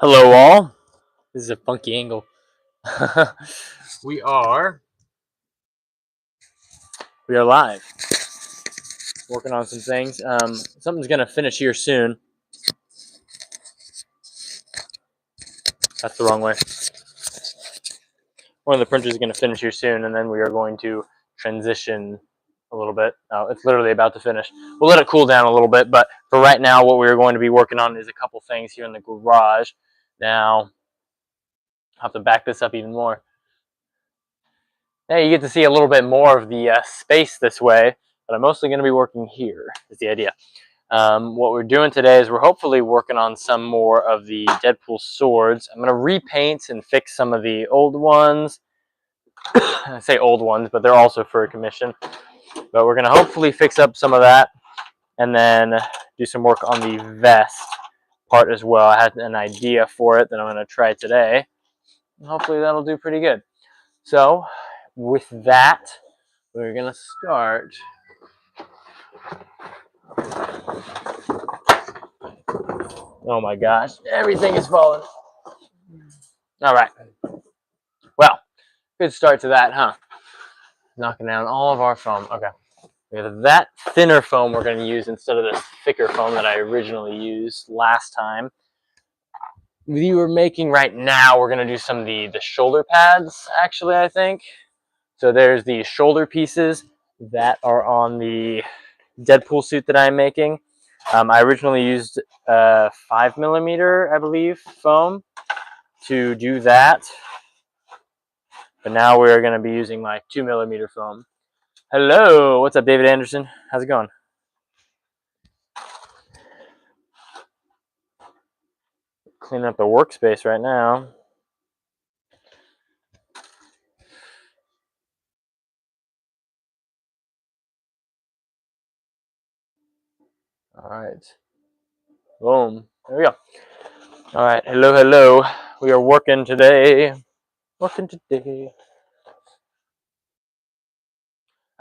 Hello, all. This is a funky angle. we are live, working on some things. Something's gonna finish here soon. That's the wrong way. One of the printers is gonna finish here soon, and then we are going to transition a little bit. Oh, it's literally about to finish. We'll let it cool down a little bit, but for right now, what we're going to be working on is a couple things here in the garage. Now, I'll have to back this up even more. Now you get to see a little bit more of the space this way, but I'm mostly going to be working here, is the idea. What we're doing today is we're hopefully working on some more of the Deadpool swords. I'm going to repaint and fix some of the old ones. I say old ones, but they're also for a commission. But we're going to hopefully fix up some of that and then do some work on the vest part as well. I had an idea for it that I'm going to try today. And hopefully that'll do pretty good. So with that, we're going to start. Oh my gosh, everything is falling. All right. Well, good start to that, huh? Knocking down all of our foam. Okay. We have that thinner foam we're going to use instead of this thicker foam that I originally used last time. We were making right now, we're going to do some of the shoulder pads, actually, I think. So there's the shoulder pieces that are on the Deadpool suit that I'm making. I originally used 5mm, I believe, foam to do that. But now we're going to be using like 2mm foam. Hello, what's up, David Anderson? How's it going? Cleaning up the workspace right now. All right. Boom. There we go. All right. Hello, hello. We are working today. Working today.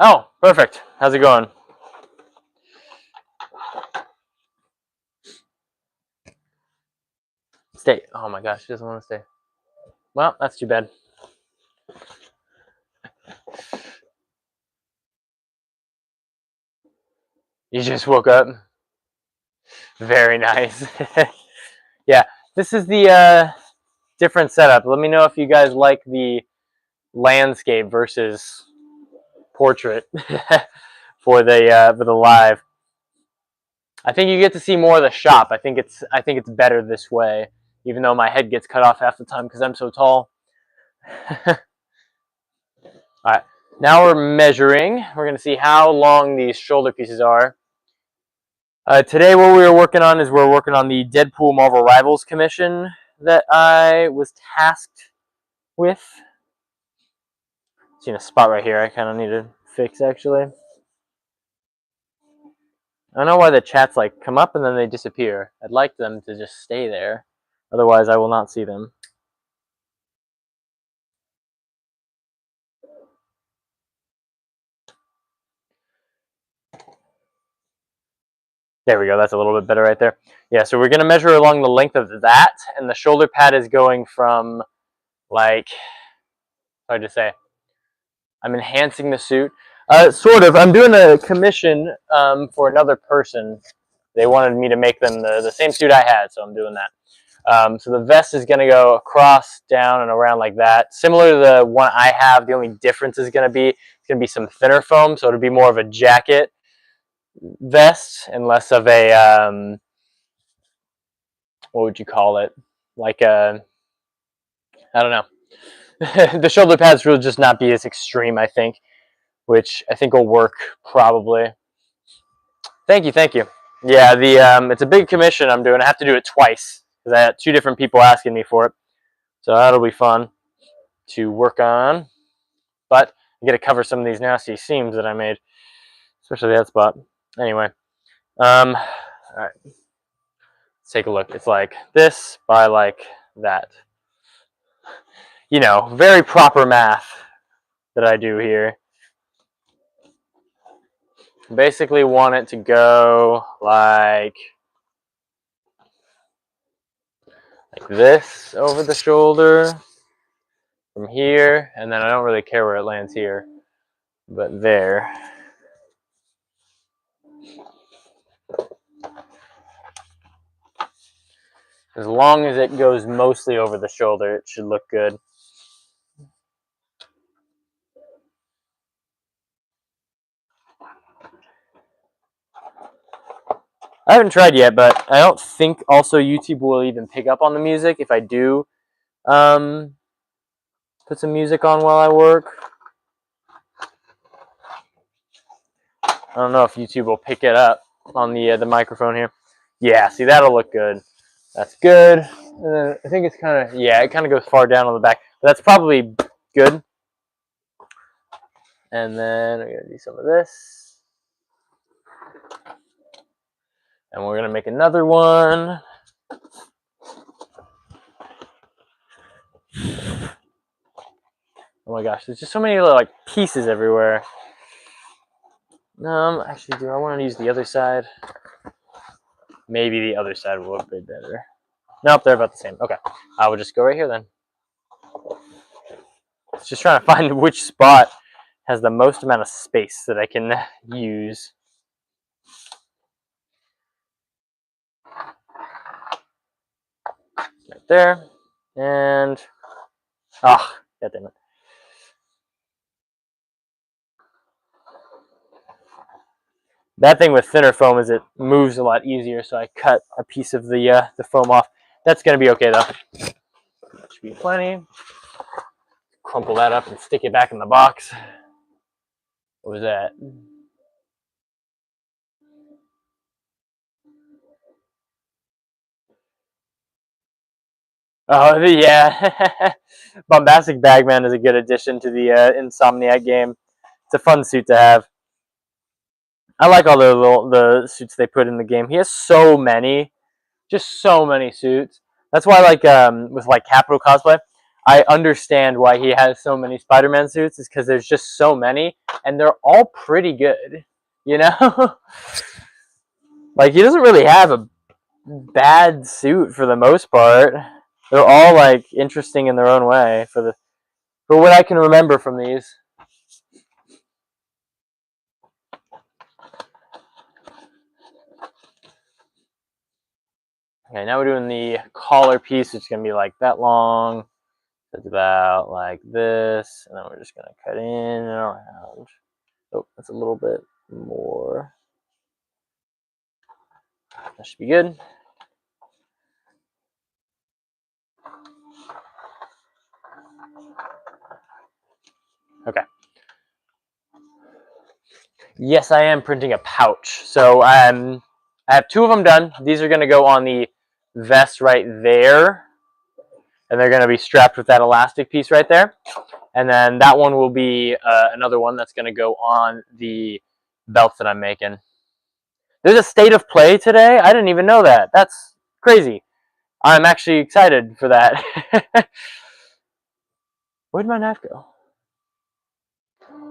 Oh, perfect. How's it going? Stay. Oh my gosh, she doesn't want to stay. Well, that's too bad. You just woke up. Very nice. Yeah, this is the different setup. Let me know if you guys like the landscape versus portrait for the live. I think you get to see more of the shop. I think it's better this way, even though my head gets cut off half the time because I'm so tall. All right, now we're measuring. We're going to see how long these shoulder pieces are. Today what we're working on is the Deadpool Marvel Rivals commission that I was tasked with. Seen a spot right here I kind of need to fix, actually. I don't know why the chats like come up and then they disappear. I'd like them to just stay there. Otherwise I will not see them. There we go. That's a little bit better right there. Yeah, so we're going to measure along the length of that, and the shoulder pad is going from, like, hard to say. I'm enhancing the suit. Sort of. I'm doing a commission for another person. They wanted me to make them the same suit I had, so I'm doing that. So the vest is going to go across, down, and around like that. Similar to the one I have, the only difference is going to be some thinner foam, so it'll be more of a jacket vest and less of a what would you call it? Like a, I don't know. The shoulder pads will just not be as extreme, I think, which I think will work probably. Thank you, thank you. Yeah, it's a big commission I'm doing. I have to do it twice because I had 2 different people asking me for it, so that'll be fun to work on. But I got to cover some of these nasty seams that I made, especially that spot. Anyway, all right. Let's take a look. It's like this by like that. You know, very proper math that I do here. Basically want it to go like this over the shoulder from here, and then I don't really care where it lands here, but there. As long as it goes mostly over the shoulder, it should look good. I haven't tried yet, but I don't think also YouTube will even pick up on the music if I do put some music on while I work. I don't know if YouTube will pick it up on the microphone here. Yeah, see, that'll look good. That's good. And then I think it's kind of, yeah, it kind of goes far down on the back. But that's probably good. And then we're going to do some of this. And we're going to make another one. Oh my gosh, there's just so many little like pieces everywhere. Actually, do I want to use the other side? Maybe the other side will look a bit better. Nope, they're about the same. Okay, I will just go right here then. It's just trying to find which spot has the most amount of space that I can use. Right there. And, ah, God damn it. That thing with thinner foam is it moves a lot easier, so I cut a piece of the foam off. That's going to be okay, though. That should be plenty. Crumple that up and stick it back in the box. What was that? Oh, yeah. Bombastic Bagman is a good addition to the Insomniac game. It's a fun suit to have. I like all the suits they put in the game. He has so many, just so many suits. That's why, like, with like Capital Cosplay, I understand why he has so many Spider-Man suits. Is because there's just so many, and they're all pretty good. You know, like he doesn't really have a bad suit for the most part. They're all like interesting in their own way for what I can remember from these. Okay, now we're doing the collar piece, which is going to be like that long. It's about like this, and then we're just going to cut in and around. Oh, that's a little bit more. That should be good. Okay. Yes, I am printing a pouch. So I have two of them done. These are going to go on the vest right there. And they're going to be strapped with that elastic piece right there. And then that one will be another one that's going to go on the belt that I'm making. There's a state of play today. I didn't even know that. That's crazy. I'm actually excited for that. Where'd my knife go?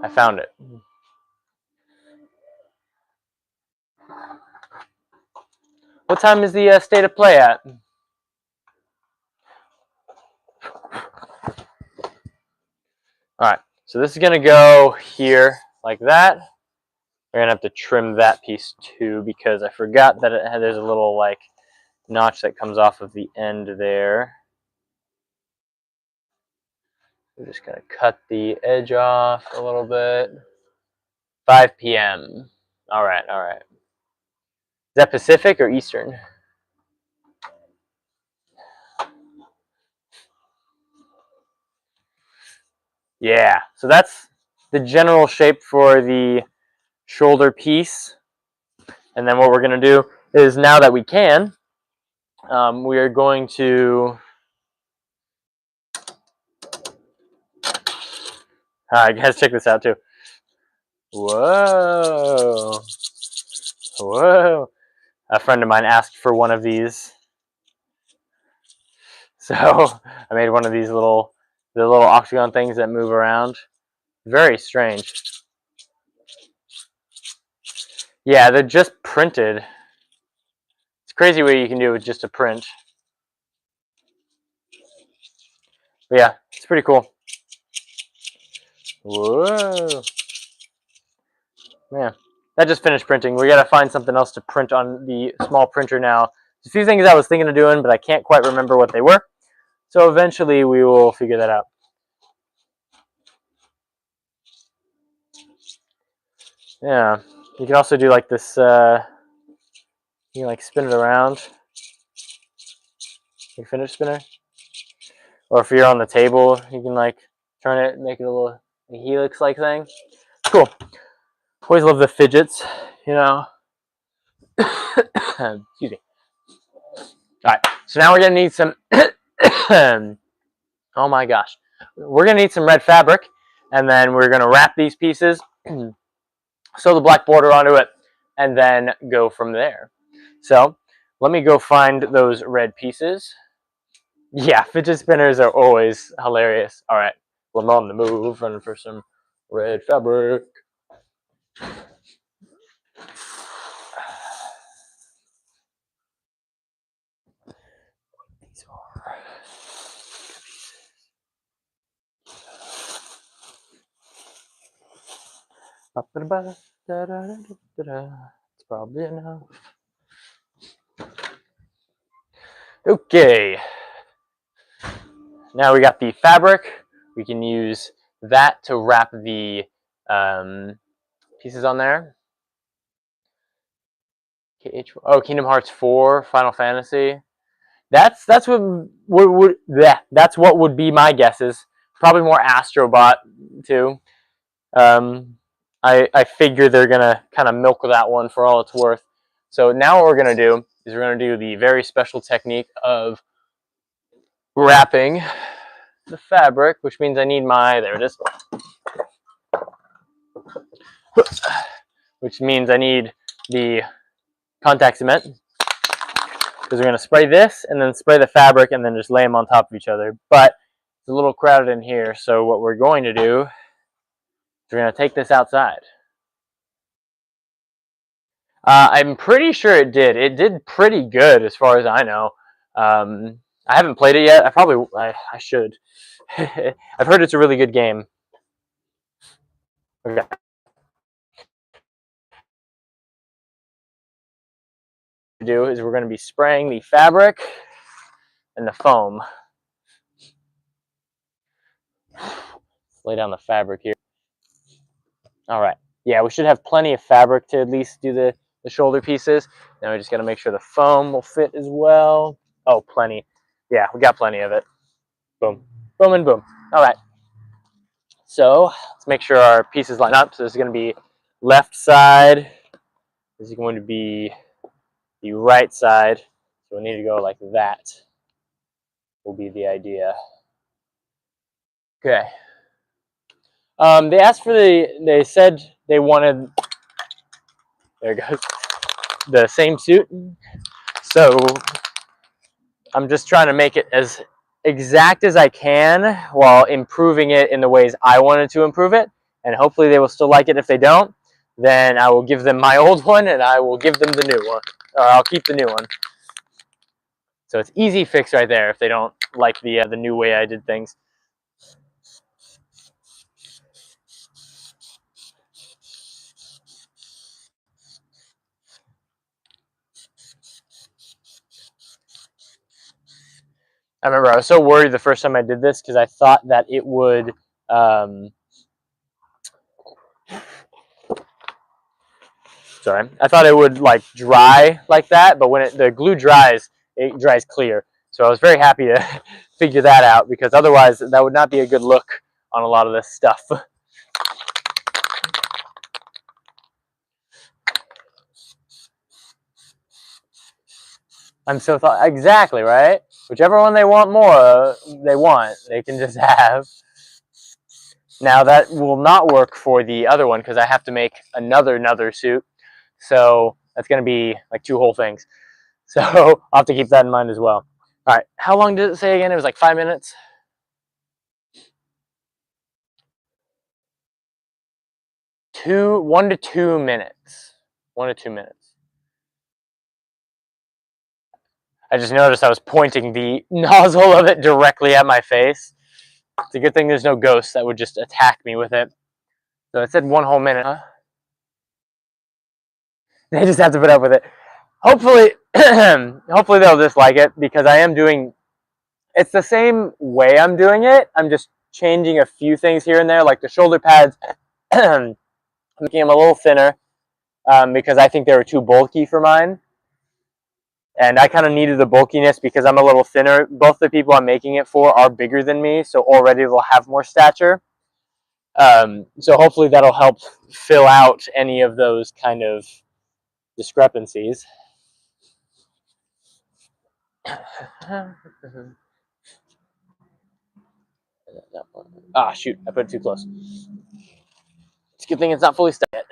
I found it. What time is the state of play at? Alright, so this is going to go here like that. We're going to have to trim that piece too because I forgot that there's a little like notch that comes off of the end there. We're just going to cut the edge off a little bit. 5 p.m. Alright, alright. Is that Pacific or Eastern? Yeah, so that's the general shape for the shoulder piece. And then what we're going to do is, now that we can, we are going to... Alright, guys, check this out too. Whoa. Whoa. A friend of mine asked for one of these. So I made one of these the little octagon things that move around. Very strange. Yeah, they're just printed. It's crazy what you can do with just a print. But yeah, it's pretty cool. Whoa. Man, that just finished printing. We gotta find something else to print on the small printer now. There's a few things I was thinking of doing, but I can't quite remember what they were. So eventually we will figure that out. Yeah, you can also do like this, you can like spin it around. You finish spinner? Or if you're on the table, you can like turn it, make it a little helix-like thing. Cool. Always love the fidgets, you know. Excuse me. All right, so now we're gonna need some. Oh my gosh, we're gonna need some red fabric, and then we're gonna wrap these pieces, sew the black border onto it, and then go from there. So let me go find those red pieces. Yeah, fidget spinners are always hilarious. All right, well, I'm on the move, running for some red fabric. These are it's probably enough. Okay. Now we got the fabric. We can use that to wrap the pieces on there. Oh, Kingdom Hearts 4, Final Fantasy. That's what would be my guesses. Probably more Astrobot too. I figure they're gonna kind of milk that one for all it's worth. So now what we're gonna do is we're gonna do the very special technique of wrapping the fabric, which means I need my, there it is, which means I need the contact cement, because we're going to spray this and then spray the fabric and then just lay them on top of each other. But it's a little crowded in here, so what we're going to do is we're going to take this outside. I'm pretty sure it did. It did pretty good as far as I know. I haven't played it yet. I should. I've heard it's a really good game. Okay. Do is we're going to be spraying the fabric and the foam. Let's lay down the fabric here. All right. Yeah, we should have plenty of fabric to at least do the shoulder pieces. Now we just got to make sure the foam will fit as well. Oh, plenty. Yeah, we got plenty of it. Boom. Boom and boom. All right. So let's make sure our pieces line up. So this is going to be left side. This is going to be the right side. So we need to go like that. Will be the idea. Okay. They asked for they said they wanted, there it goes, the same suit. So I'm just trying to make it as exact as I can while improving it in the ways I wanted to improve it. And hopefully they will still like it. If they don't, then I will give them my old one and I will give them the new one. Or I'll keep the new one. So it's easy fix right there if they don't like the new way I did things. I remember I was so worried the first time I did this because I thought that it would sorry, I thought it would like dry like that, but when the glue dries, it dries clear. So I was very happy to figure that out, because otherwise that would not be a good look on a lot of this stuff. I'm so thought exactly right. Whichever one they want more, they can just have. Now that will not work for the other one because I have to make another suit. So that's going to be like 2 whole things. So I'll have to keep that in mind as well. All right, how long did it say again? It was like 5 minutes. 1 to 2 minutes. 1 to 2 minutes. I just noticed I was pointing the nozzle of it directly at my face. It's a good thing there's no ghosts that would just attack me with it. So it said 1 whole minute. Huh? They just have to put up with it. Hopefully, hopefully they'll just like it, because I am doing. It's the same way I'm doing it. I'm just changing a few things here and there, like the shoulder pads, making them a little thinner, because I think they were too bulky for mine. And I kind of needed the bulkiness because I'm a little thinner. Both the people I'm making it for are bigger than me, so already they'll have more stature. So hopefully that'll help fill out any of those kind of discrepancies. Ah, shoot, I put it too close. It's a good thing it's not fully stuck yet.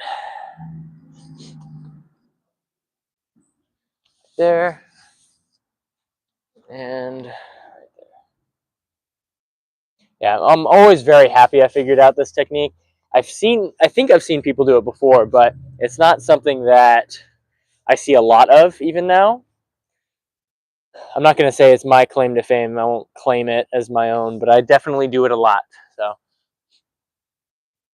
There. And right there. Yeah, I'm always very happy I figured out this technique. I think I've seen people do it before, but it's not something that I see a lot of even now. I'm not going to say it's my claim to fame. I won't claim it as my own, but I definitely do it a lot. So,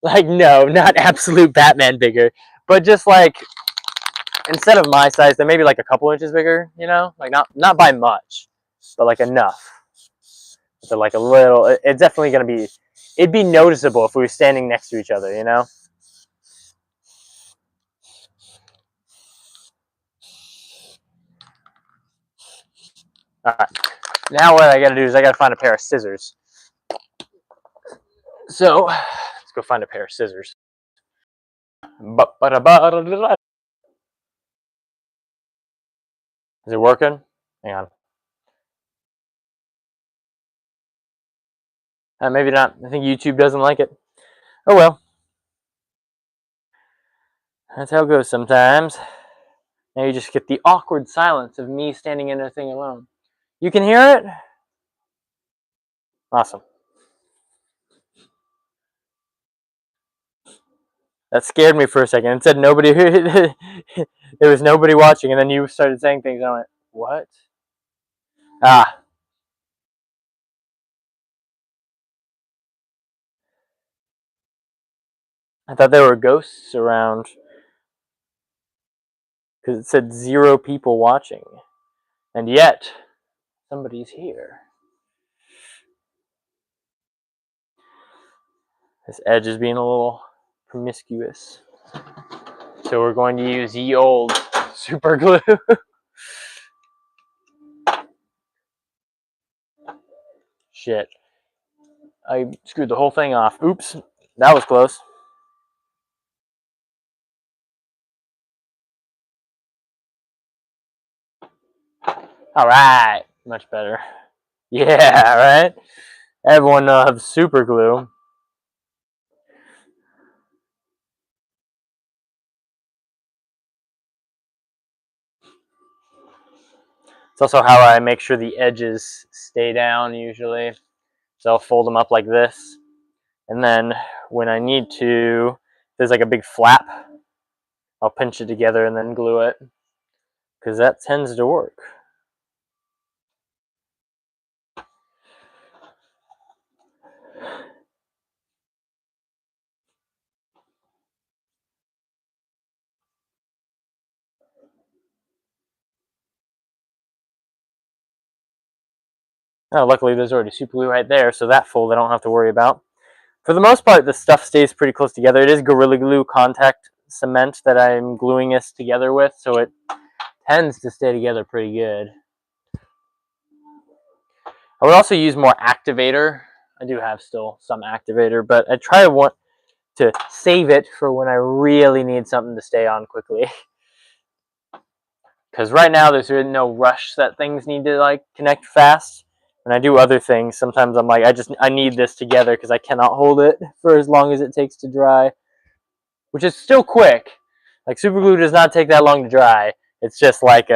like, no, not absolute Batman bigger, but just like instead of my size, then maybe like a couple inches bigger. You know, like not by much, but like enough. So like a little. It's definitely going to be. It'd be noticeable if we were standing next to each other. You know. All right. Now what I got to do is I got to find a pair of scissors. So let's go find a pair of scissors. Is it working? Hang on. Maybe not. I think YouTube doesn't like it. Oh well. That's how it goes sometimes. Now you just get the awkward silence of me standing in a thing alone. You can hear it? Awesome. That scared me for a second. It said nobody. There was nobody watching, and then you started saying things, and I went, "What?" Ah. I thought there were ghosts around because it said 0 people watching, and yet somebody's here. This edge is being a little promiscuous, so we're going to use ye old super glue. Shit. I screwed the whole thing off. Oops. That was close. All right. Much better. Yeah, right? Everyone loves super glue. It's also how I make sure the edges stay down usually. So I'll fold them up like this. And then when I need to, there's like a big flap. I'll pinch it together and then glue it. Because that tends to work. Oh, luckily there's already super glue right there, so that fold I don't have to worry about. For the most part, the stuff stays pretty close together. It is Gorilla Glue contact cement that I'm gluing this together with, so it tends to stay together pretty good. I would also use more activator. I do have still some activator, but I try to save it for when I really need something to stay on quickly. Because right now there's really no rush that things need to like connect fast. When I do other things, sometimes I'm like, I need this together because I cannot hold it for as long as it takes to dry, which is still quick. Like super glue does not take that long to dry. It's just like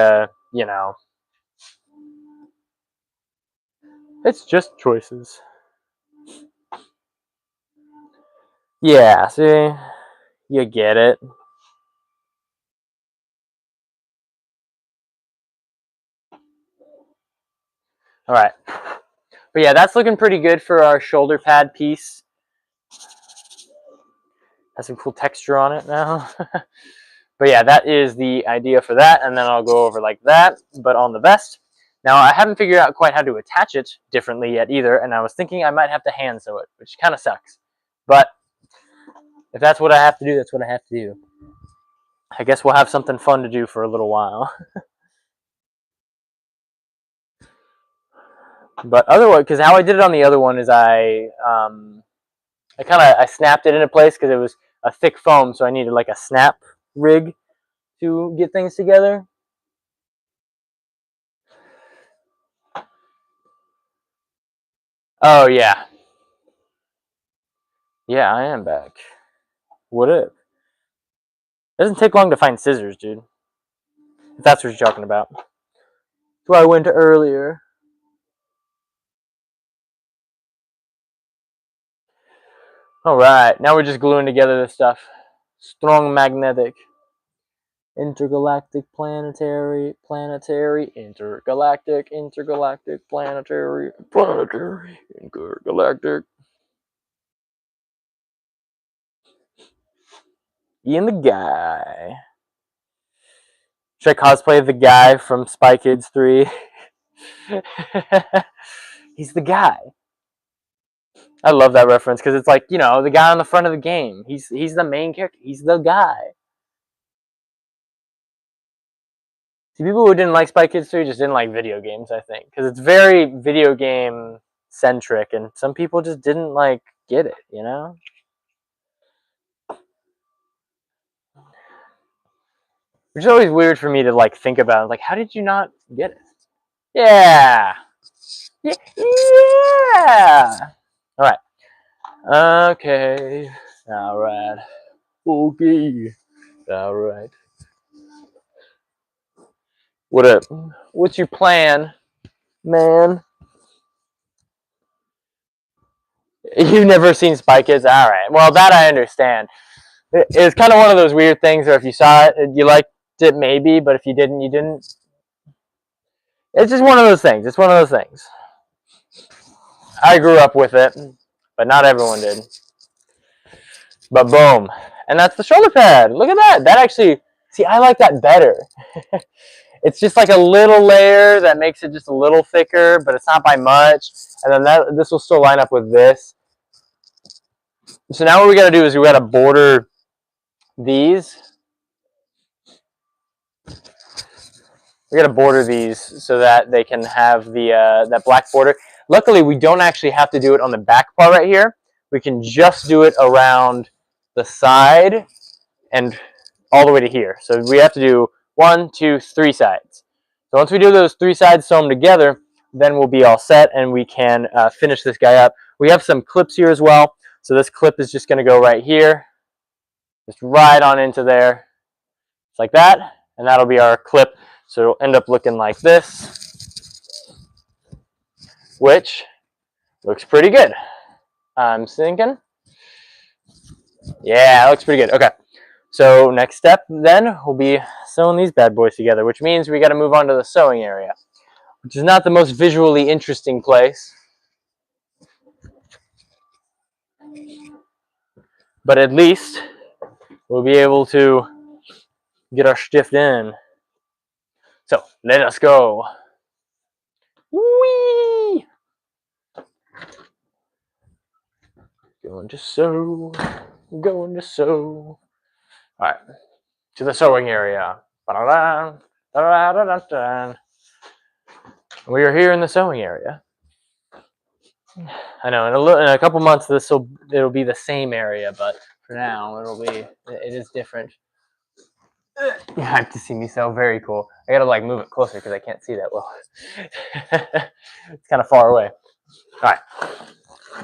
it's just choices. Yeah, see, you get it. All right. But yeah, that's looking pretty good for our shoulder pad piece. Has some cool texture on it now. But yeah, that is the idea for that, and then I'll go over like that, but on the vest. Now, I haven't figured out quite how to attach it differently yet either, and I was thinking I might have to hand sew it, which kind of sucks. But if that's what I have to do, that's what I have to do. I guess we'll have something fun to do for a little while. But otherwise, because how I did it on the other one is I snapped it into place because it was a thick foam, so I needed like a snap rig to get things together. Oh yeah, yeah, I am back. What if? It doesn't take long to find scissors, dude. If that's what you're talking about. That's where I went earlier. Alright, now we're just gluing together this stuff. Strong magnetic. Intergalactic, planetary, intergalactic, planetary, intergalactic. Ian the guy. Should I cosplay the guy from Spy Kids 3? He's the guy. I love that reference because it's like, you know, the guy on the front of the game. He's the main character. He's the guy. See, people who didn't like Spy Kids 3 just didn't like video games, I think. Because it's very video game centric, and some people just didn't, like, get it, you know? Which is always weird for me to, like, think about. Like, how did you not get it? Yeah! Yeah! Alright. Okay. Alright. Okay. Alright. What up? What's your plan, man? You've never seen Spy Kids? Alright. Well, that I understand. It's kind of one of those weird things where if you saw it, you liked it maybe, but if you didn't, you didn't. It's just one of those things. It's one of those things. I grew up with it, but not everyone did. But boom. And that's the shoulder pad. Look at that. That actually, see, I like that better. It's just like a little layer that makes it just a little thicker, but it's not by much. And then this will still line up with this. So now what we got to do is we got to border these. We got to border these so that they can have the that black border. Luckily, we don't actually have to do it on the back part right here. We can just do it around the side and all the way to here. So we have to do 1, 2, 3 sides. So once we do those 3 sides, sew them together, then we'll be all set and we can finish this guy up. We have some clips here as well. So this clip is just going to go right here. Just right on into there. Just like that. And that'll be our clip. So it'll end up looking like this, which looks pretty good. I'm thinking. Yeah, it looks pretty good. Okay. So next step then will be sewing these bad boys together, which means we got to move on to the sewing area, which is not the most visually interesting place. But at least we'll be able to get our stiff in. So let us go. Whee! Going to sew. Going to sew. All right. To the sewing area. We are here in the sewing area. I know in a couple months it'll be the same area, but for now it is different. You have to see me sew. Very cool. I gotta like move it closer because I can't see that well. It's kind of far away. All right.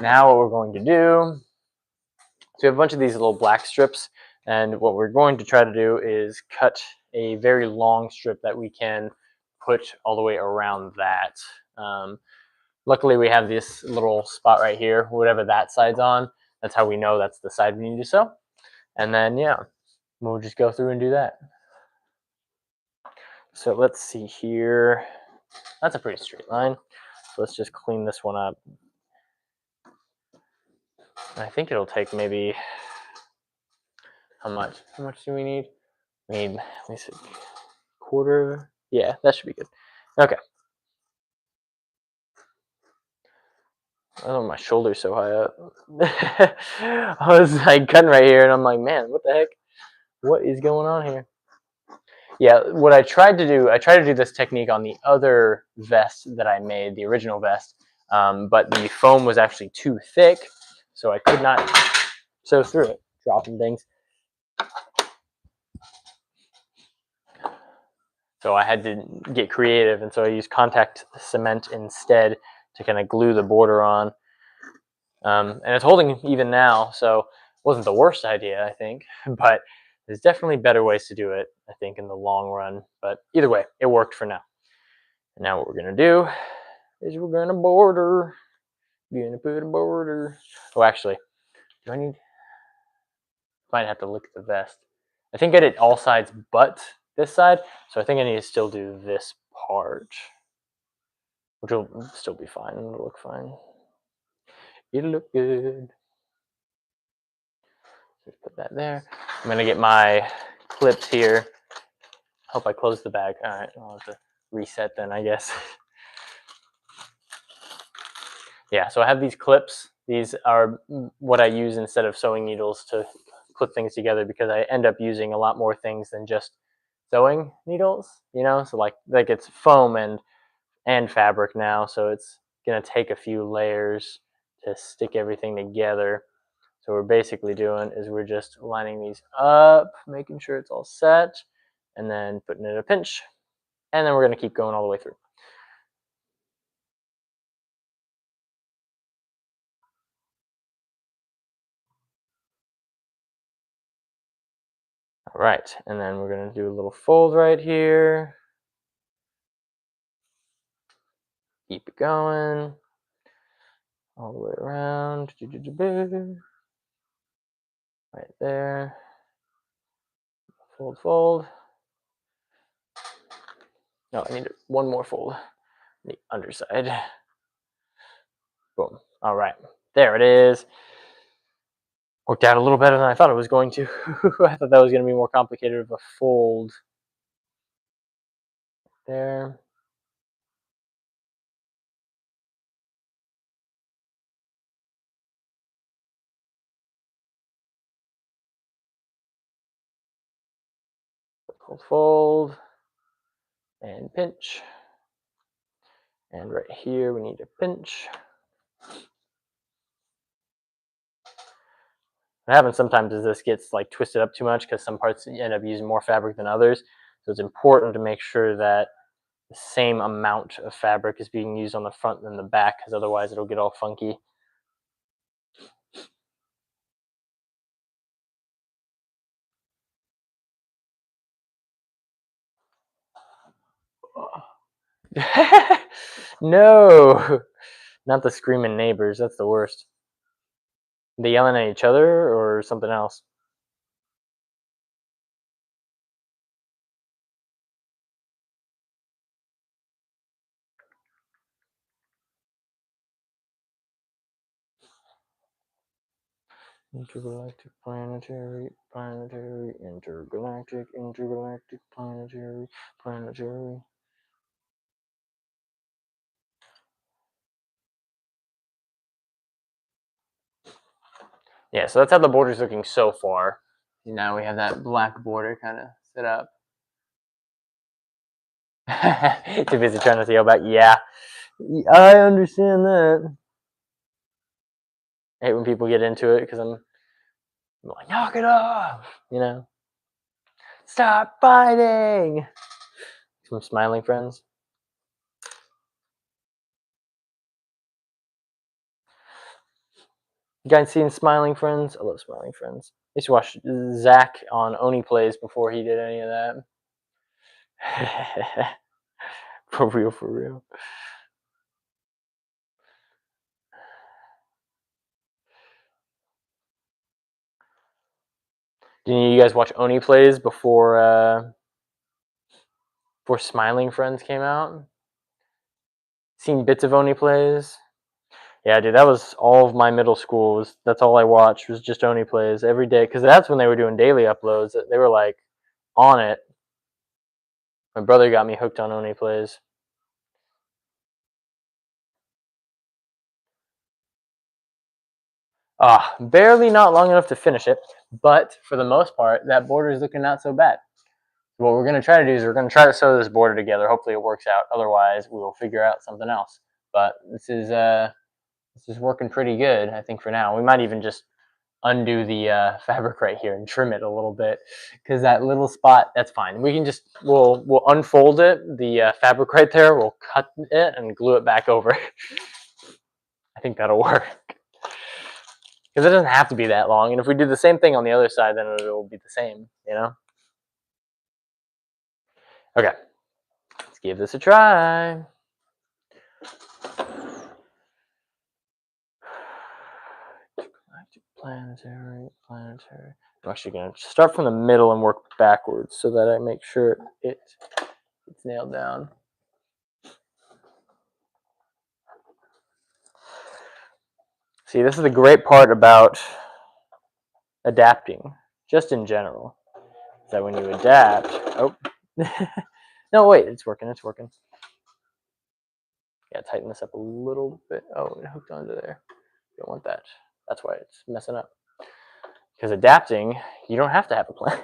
Now what we're going to do. So we have a bunch of these little black strips, and what we're going to try to do is cut a very long strip that we can put all the way around that. Luckily, we have this little spot right here, whatever that side's on. That's how we know that's the side we need to sew. And then, yeah, we'll just go through and do that. So let's see here. That's a pretty straight line. let's just clean this one up. I think it'll take maybe, how much? How much do we need? We need, let me see, quarter. Yeah, that should be good. Okay. Oh, my shoulder's so high up. I was like cutting right here, and I'm like, man, what the heck? What is going on here? Yeah, what I tried to do this technique on the other vest that I made, the original vest, but the foam was actually too thick, so I could not sew through it, dropping things. So I had to get creative, and so I used contact cement instead to kind of glue the border on. And it's holding even now, so it wasn't the worst idea, I think, but there's definitely better ways to do it, I think, in the long run. But either way, it worked for now. And now what we're going to do is we're going to border. Going to put a border. Oh, actually, do I need... Might have to look at the vest. I think I did all sides but this side, so I think I need to still do this part, which will still be fine. It'll look fine. It'll look good. Just put that there. I'm gonna get my clips here. Hope I closed the bag. All right, I'll have to reset then, I guess. Yeah, so I have these clips. These are what I use instead of sewing needles to clip things together, because I end up using a lot more things than just sewing needles, you know? So like it's foam and fabric now, so it's gonna take a few layers to stick everything together. So what we're basically doing is we're just lining these up, making sure it's all set, and then putting in a pinch, and then we're gonna keep going all the way through. All right, and then we're gonna do a little fold right here. Keep it going all the way around. Right there. Fold, fold. No, I need one more fold. The underside. Boom. All right, there it is. Worked out a little better than I thought it was going to. I thought that was going to be more complicated of a fold. There. Fold, fold, and pinch. And right here we need a pinch. What happens sometimes is this gets like twisted up too much because some parts you end up using more fabric than others. So it's important to make sure that the same amount of fabric is being used on the front than the back, because otherwise it'll get all funky. No, not the screaming neighbors. That's the worst. They yelling at each other or something else? Intergalactic, planetary, planetary, intergalactic, intergalactic, planetary, planetary. Yeah, so that's how the border's looking so far. Now we have that black border kind of set up. Too busy trying to yell back. Yeah, I understand that. I hate when people get into it because I'm like, knock it off, you know? Stop fighting! Some smiling friends. You guys seen Smiling Friends? I love Smiling Friends. I used to watch Zach on Oni Plays before he did any of that. For real, for real. Didn't you guys watch Oni Plays before Smiling Friends came out? Seen bits of Oni Plays. Yeah, dude, that was all of my middle school. That's all I watched was just Oni Plays every day, because that's when they were doing daily uploads. They were like on it. My brother got me hooked on Oni Plays. Barely not long enough to finish it, but for the most part, that border is looking not so bad. What we're going to try to do is we're going to try to sew this border together. Hopefully it works out. Otherwise, we will figure out something else. But this is working pretty good, I think, for now. We might even just undo the fabric right here and trim it a little bit, because that little spot, that's fine. We can just we'll unfold it, the fabric right there. We'll cut it and glue it back over. I think that'll work, because it doesn't have to be that long. And if we do the same thing on the other side, then it will be the same, you know? Okay, let's give this a try. Planetary. I'm actually going to start from the middle and work backwards so that I make sure it's nailed down. See, this is the great part about adapting, just in general, is that when you adapt, no, wait, it's working. Yeah, tighten this up a little bit. Oh, it hooked onto there. You don't want that. That's why it's messing up. Because adapting, you don't have to have a plan.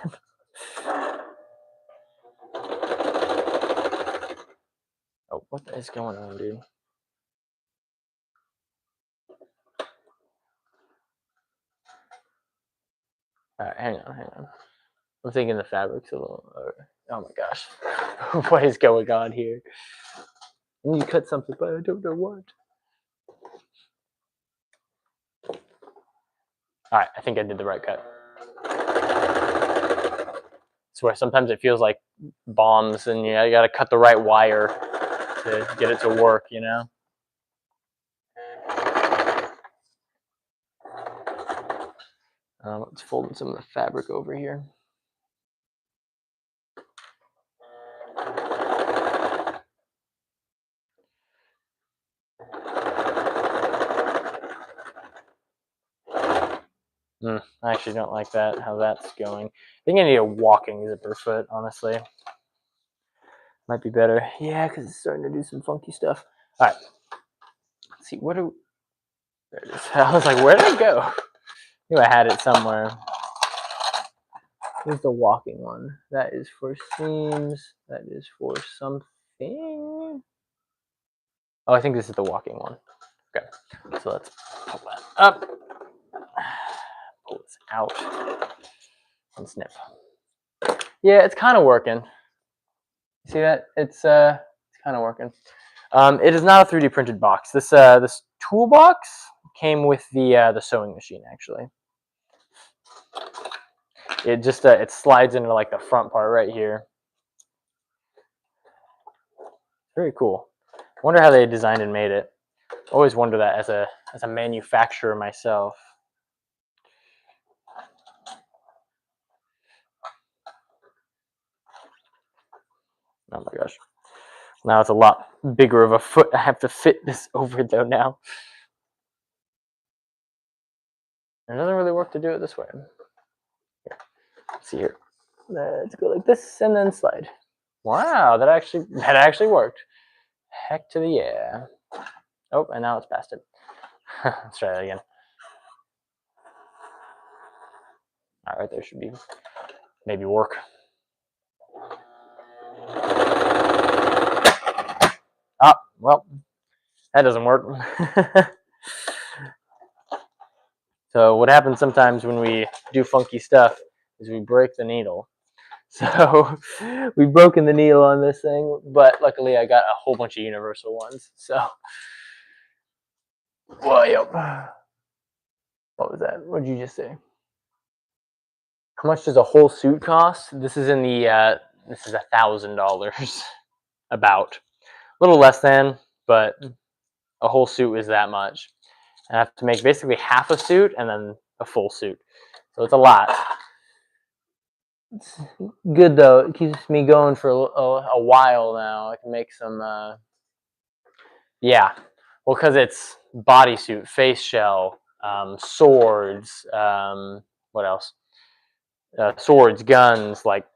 Oh, what is going on, dude? All right, hang on. I'm thinking the fabric's a little. Oh my gosh, what is going on here? And you cut something, but I don't know what. All right, I think I did the right cut. It's where sometimes it feels like bombs, and you got to cut the right wire to get it to work, you know. Let's fold some of the fabric over here. I actually don't like that, how that's going. I think I need a walking zipper foot, honestly. Might be better. Yeah, because it's starting to do some funky stuff. All right. Let's see, there it is. I was like, where did it go? I knew I had it somewhere. Here's the walking one. That is for seams. That is for something. Oh, I think this is the walking one. Okay, so let's pull that up. Pull this out. And snip. Yeah, it's kind of working. See that? It's kind of working. It is not a 3D printed box. This toolbox came with the sewing machine, actually. It just it slides into like the front part right here. Very cool. Wonder how they designed and made it. Always wonder that as a manufacturer myself. Oh my gosh. Now it's a lot bigger of a foot. I have to fit this over though now. It doesn't really work to do it this way. Here. Let's see here. Let's go like this and then slide. Wow, that actually worked. Heck to the yeah. Oh, and now it's past it. Let's try that again. All right, there should be maybe work. Ah, well, that doesn't work. So what happens sometimes when we do funky stuff is we break the needle. So we've broken the needle on this thing, but luckily I got a whole bunch of universal ones. So, well, yep. What was that? What did you just say? How much does a whole suit cost? This is in the this is $1,000, about a little less than, but a whole suit is that much. I have to make basically half a suit and then a full suit, so it's a lot. It's good though. It keeps me going for a while now. I can make some Yeah, well, because it's bodysuit, face shell, swords. What else? Swords, guns, like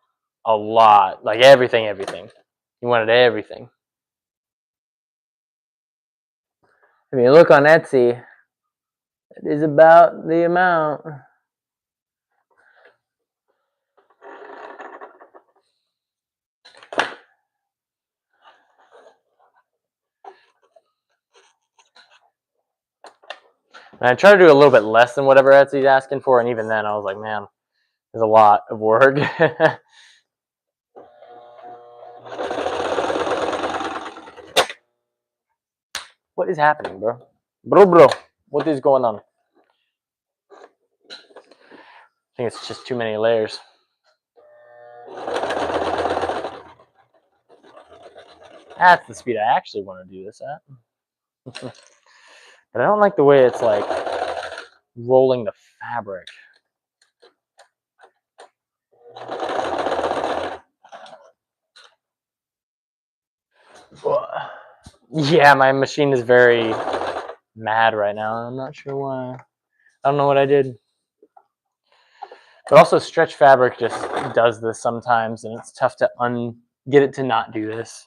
a lot, like everything, everything. You wanted everything. If you look on Etsy, it is about the amount. And I try to do a little bit less than whatever Etsy's asking for, and even then, I was like, man, there's a lot of work. What is happening, bro? Bro, what is going on? I think it's just too many layers. That's the speed I actually want to do this at. But I don't like the way it's like rolling the fabric. Yeah, my machine is very mad right now. I'm not sure why. I don't know what I did. But also stretch fabric just does this sometimes, and it's tough to get it to not do this.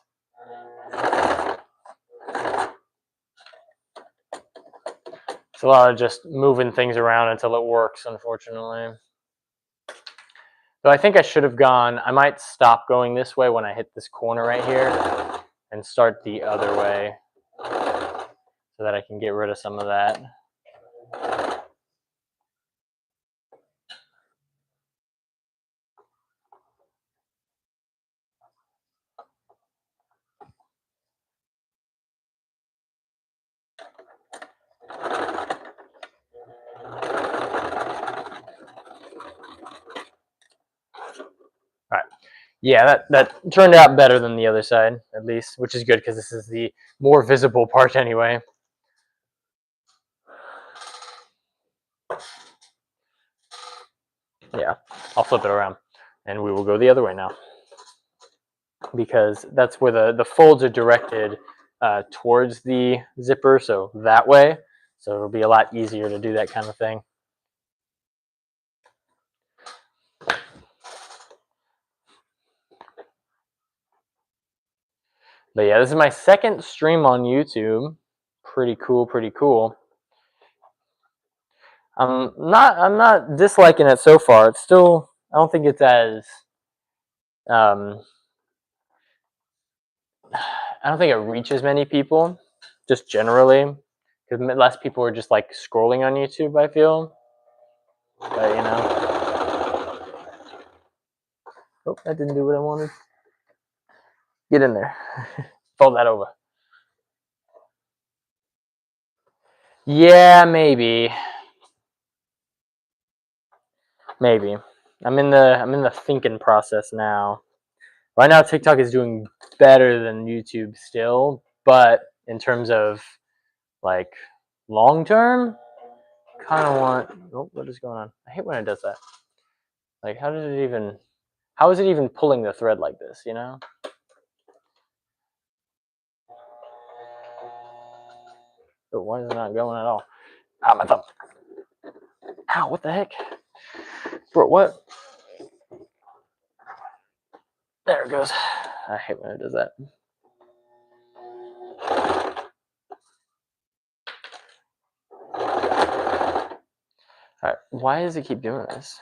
It's a lot of just moving things around until it works, unfortunately. So I think I should have gone, I might stop going this way when I hit this corner right here and start the other way so that I can get rid of some of that. All right. Yeah, that turned out better than the other side, at least, which is good because this is the more visible part anyway. Yeah, I'll flip it around and we will go the other way now because that's where the folds are directed towards the zipper, so that way. So it'll be a lot easier to do that kind of thing. But yeah, this is my second stream on YouTube. Pretty cool, pretty cool. I'm not disliking it so far. It's still, I don't think it's as I don't think it reaches many people, just generally, because less people are just like scrolling on YouTube, I feel. But you know, oh, that didn't do what I wanted. Get in there. Fold that over. Yeah, maybe. Maybe. I'm in the thinking process now. Right now, TikTok is doing better than YouTube still, but in terms of like long term, kind of want. Oh, what is going on? I hate when it does that. Like, how does it even? How is it even pulling the thread like this? You know? Oh, why is it not going at all? Ah, my thumb. Ow! What the heck, bro? What? There it goes. I hate when it does that. All right, why does it keep doing this?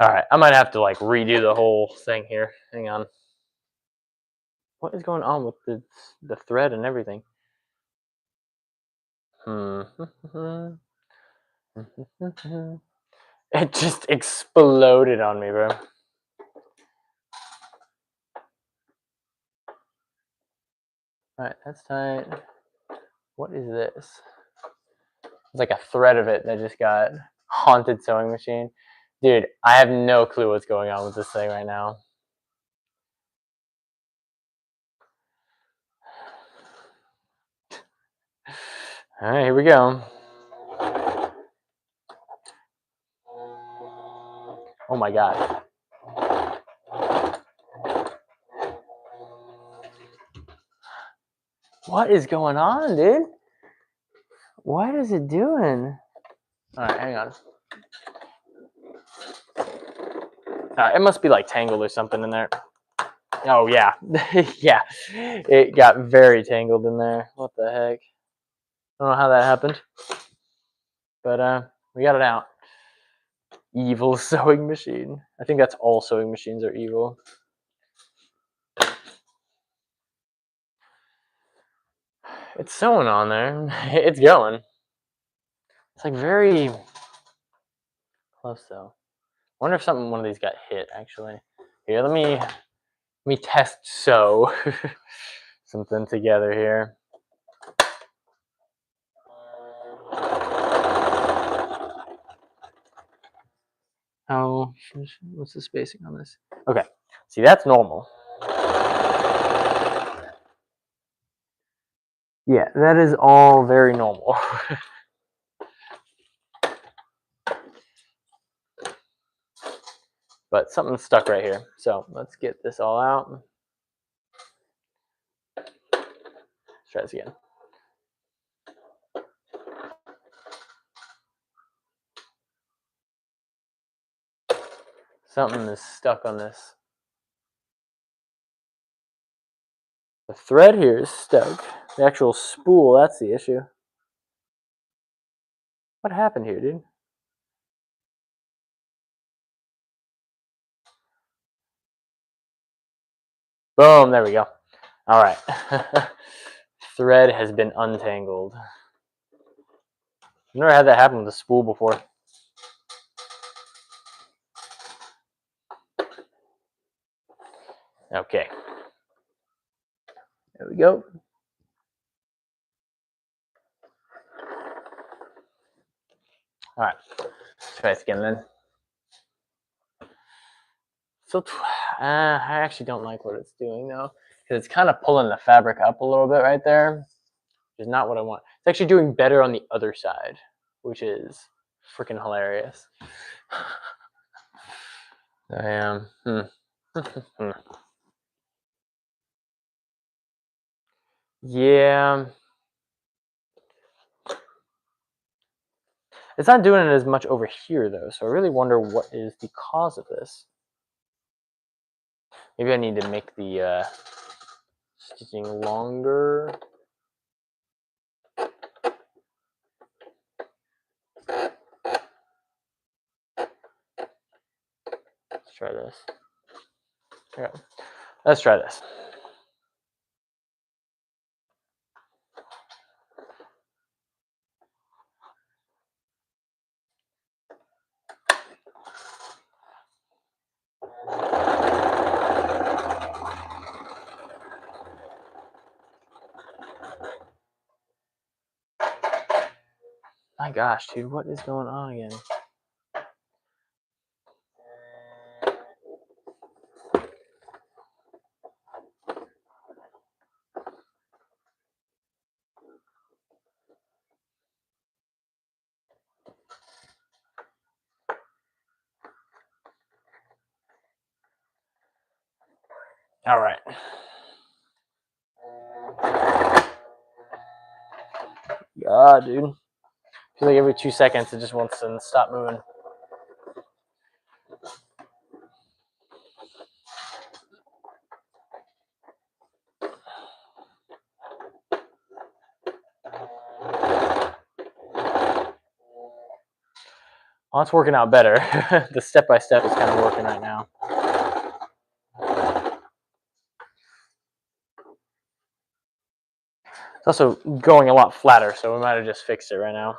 All right, I might have to like redo the whole thing here. Hang on. What is going on with the thread and everything? It just exploded on me, bro. Alright, that's tight. What is this? It's like a thread of it that just got haunted sewing machine. Dude, I have no clue what's going on with this thing right now. Alright, here we go. Oh my god. What is going on, dude? What is it doing? Alright, hang on. It must be like tangled or something in there. Oh yeah. Yeah. It got very tangled in there. What the heck? I don't know how that happened. But we got it out. Evil sewing machine. I think that's all sewing machines are evil. It's sewing on there. It's going. It's like very close though. I wonder if one of these got hit actually. Here, let me test sew something together here. Oh, what's the spacing on this? Okay, see that's normal. Yeah, that is all very normal. But something's stuck right here. So let's get this all out. Let's try this again. Something is stuck on this. The thread here is stuck. The actual spool, that's the issue. What happened here, dude? Boom, there we go. All right. Thread has been untangled. I've never had that happen with a spool before. Okay. There we go. All right. Let's try this again then. So I actually don't like what it's doing though, because it's kind of pulling the fabric up a little bit right there, which is not what I want. It's actually doing better on the other side, which is freaking hilarious. I am. Yeah. It's not doing it as much over here though, so I really wonder what is the cause of this. Maybe I need to make the stitching longer. Let's try this. Okay. Let's try this. My gosh, dude, what is going on again? All right. God, dude. I feel like every 2 seconds it just wants to stop moving. Well, it's working out better. The step-by-step is kind of working right now. It's also going a lot flatter, so we might have just fixed it right now.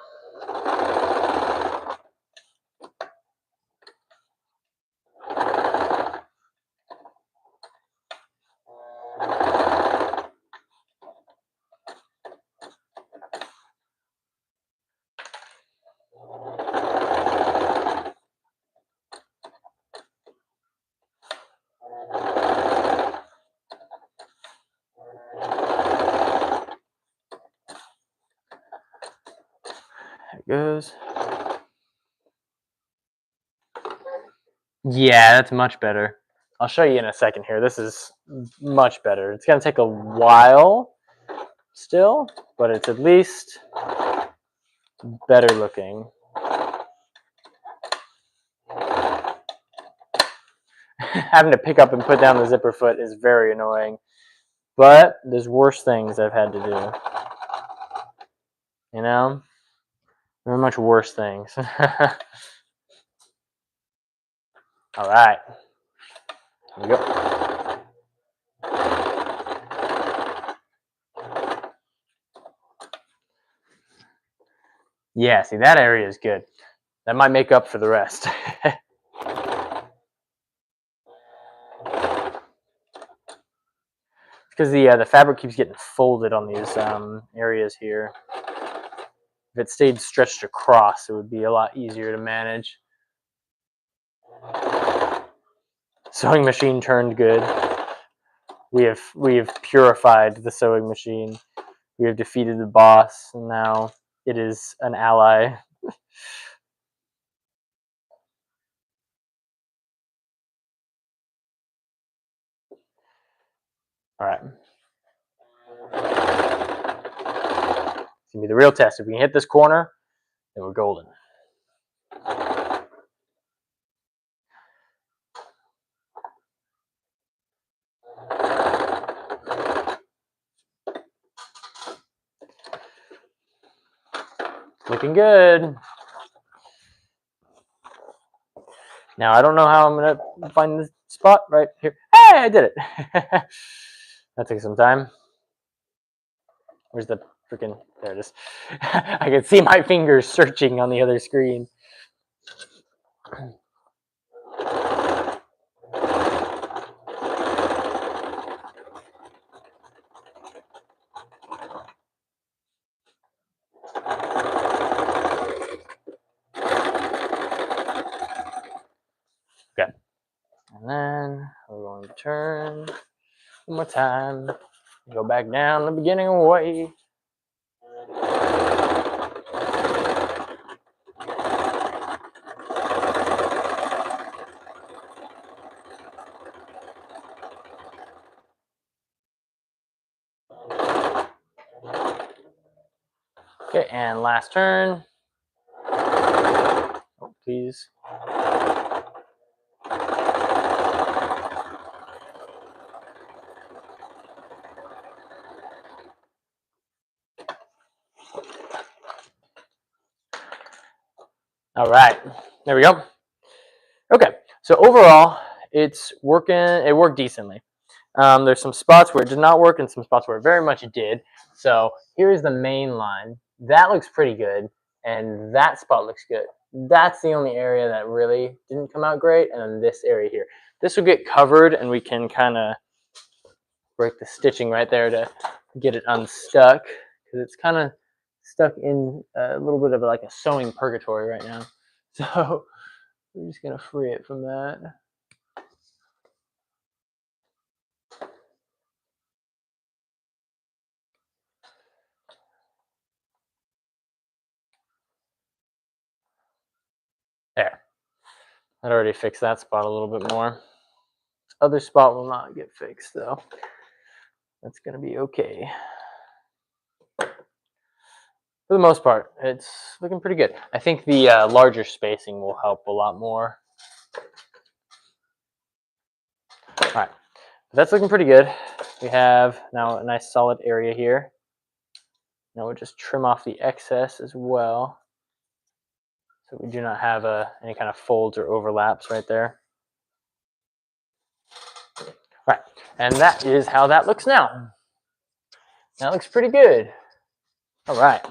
There it goes. Yeah, that's much better. I'll show you in a second here. This is much better. It's going to take a while still, but it's at least better looking. Having to pick up and put down the zipper foot is very annoying, but there's worse things I've had to do. You know? There are much worse things. All right. Here we go. Yeah, see, that area is good. That might make up for the rest. Because the fabric keeps getting folded on these areas here. If it stayed stretched across, it would be a lot easier to manage. Sewing machine turned good. We have purified the sewing machine. We have defeated the boss, and now it is an ally. All right. It's gonna be the real test. If we can hit this corner, then we're golden. Looking good. Now I don't know how I'm gonna find the spot right here. Hey, I did it. That took some time. Where's the freaking? There it is. I can see my fingers searching on the other screen. Okay. And then we're going to turn one more time. Go back down the beginning way. Okay, and last turn. Oh, please. All right, there we go. Okay, so overall, it's working. It worked decently. There's some spots where it did not work and some spots where it very much did. So here's the main line. That looks pretty good, and that spot looks good. That's the only area that really didn't come out great, and then this area here. This will get covered, and we can kind of break the stitching right there to get it unstuck, because it's kind of stuck in a little bit of like a sewing purgatory right now. So we're just going to free it from that. There. That already fixed that spot a little bit more. Other spot will not get fixed though. That's going to be okay. For the most part, it's looking pretty good. I think the larger spacing will help a lot more. All right, that's looking pretty good. We have now a nice solid area here. Now we'll just trim off the excess as well, so we do not have any kind of folds or overlaps right there. All right, and that is how that looks now. That looks pretty good. All right,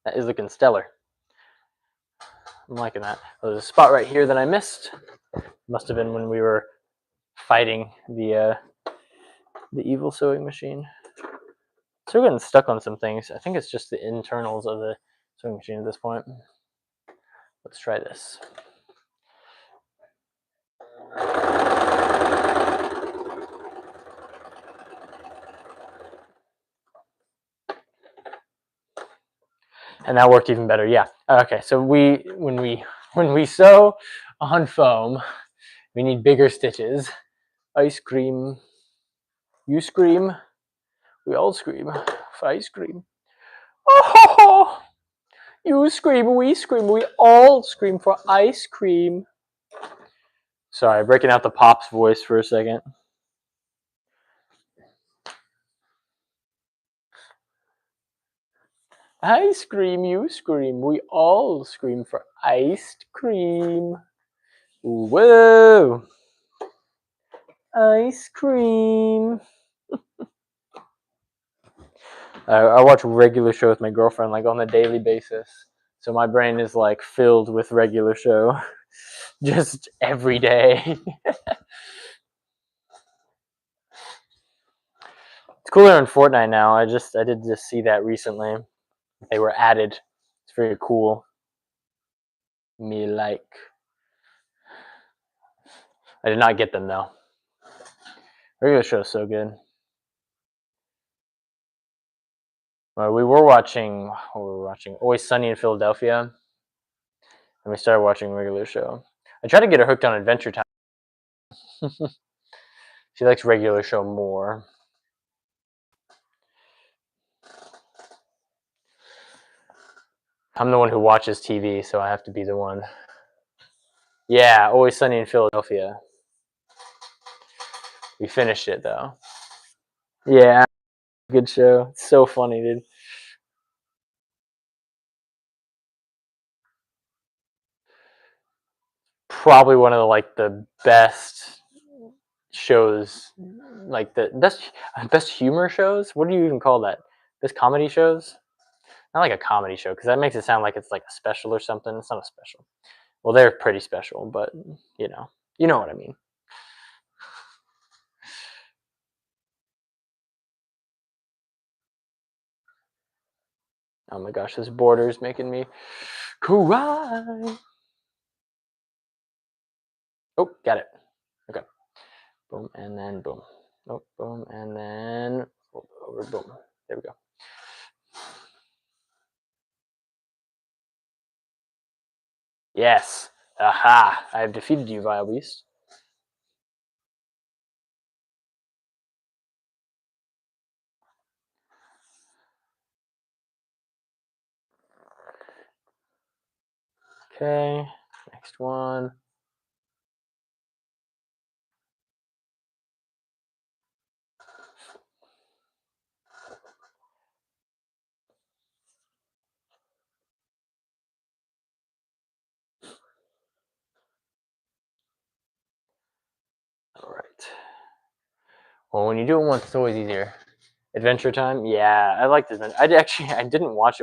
that is looking stellar. I'm liking that. There's a spot right here that I missed. Must have been when we were fighting the evil sewing machine. So we're getting stuck on some things. I think it's just the internals of the sewing machine at this point. Let's try this. And that worked even better. Yeah. Okay. So when we sew, on foam. We need bigger stitches. Ice cream. You scream. We all scream for ice cream. Oh, you scream, we all scream for ice cream. Sorry, breaking out the Pop's voice for a second. Ice cream, you scream, we all scream for ice cream. Whoa! Ice cream. I watch Regular Show with my girlfriend like on a daily basis. So my brain is like filled with Regular Show just every day. It's cooler in Fortnite now. I did just see that recently. They were added. It's very cool. Me like. I did not get them though. Regular Show is so good. Well, we were watching. What were we watching? Always Sunny in Philadelphia, and we started watching Regular Show. I tried to get her hooked on Adventure Time. She likes Regular Show more. I'm the one who watches TV, so I have to be the one. Yeah, Always Sunny in Philadelphia. We finished it though. Yeah, good show. It's so funny, dude. Probably one of the best shows, like the best humor shows. What do you even call that? Best comedy shows? Not like a comedy show, because that makes it sound like it's like a special or something. It's not a special. Well, they're pretty special, but you know what I mean. Oh my gosh, this border is making me cry. Oh, got it. Okay. Boom, and then boom. Oh, boom, and then over, boom. There we go. Yes. Aha. I have defeated you, Vile Beast. Okay. Next one. All right. Well, when you do it once, it's always easier. Adventure Time? Yeah, I like this. I didn't watch it